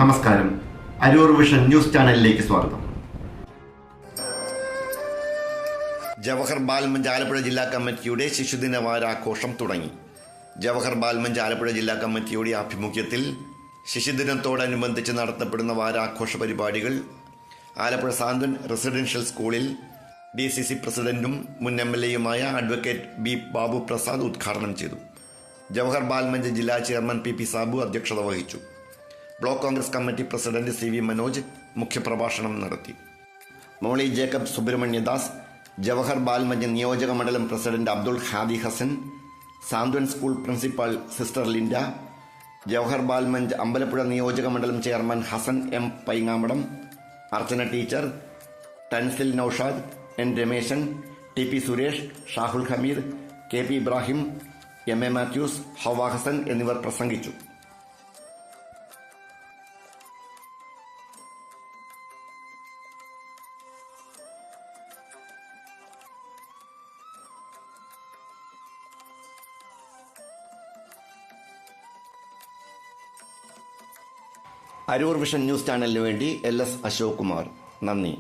നമസ്കാരം. Aroor vision news ചാനലിലേക്ക് സ്വാഗതം. ജവഹർ ബാൽമഞ്ച് ആലപ്പുഴ ജില്ലാ കമ്മിറ്റിയുടെ ശിശുദിന വാരാഘോഷം തുടങ്ങി. ജവഹർ ബാൽമഞ്ച് ആലപ്പുഴ ജില്ലാ കമ്മിറ്റിയുടെ ആഭിമുഖ്യത്തിൽ ശിശുദിനത്തോടനുബന്ധിച്ച് നടത്തപ്പെടുന്ന വാരാഘോഷ പരിപാടികൾ ആലപ്പുഴ സാന്ത്വൻ റെസിഡൻഷ്യൽ സ്കൂളിൽ DCC പ്രസിഡന്റും മുൻ MLA-യുമായ അഡ്വക്കേറ്റ് B. ബാബു പ്രസാദ് ഉദ്ഘാടനം ചെയ്തു. ജവഹർ ബാൽമഞ്ച് ജില്ലാ ചെയർമാൻ PP സാബു അധ്യക്ഷത വഹിച്ചു. Block Congress committee president CV Manoj മുഖ്യപ്രഭാഷണം നടത്തി. മോളി ജേക്കബ് സുബ്രഹ്മണ്യദാസ്, ജവഹർ ബാൽമഞ്ച് നിയോജക മണ്ഡലം president Abdul Hadi Hasan, Santhwan school principal sister Linda, Jawahar Balmanch Ambalappuzha നിയോജക മണ്ഡലം chairman Hasan M. Paingamadam, Archana teacher, Tansil Naushad, N. Rameshan, TP Suresh, Shahul Hameed, KP Ibrahim, MA Mathews, Hawa Hasan എന്നിവർ പ്രസംഗിച്ചു. അരൂർ വിഷൻ ന്യൂസ് ചാനലിനു വേണ്ടി LS അശോക് കുമാർ. നന്ദി.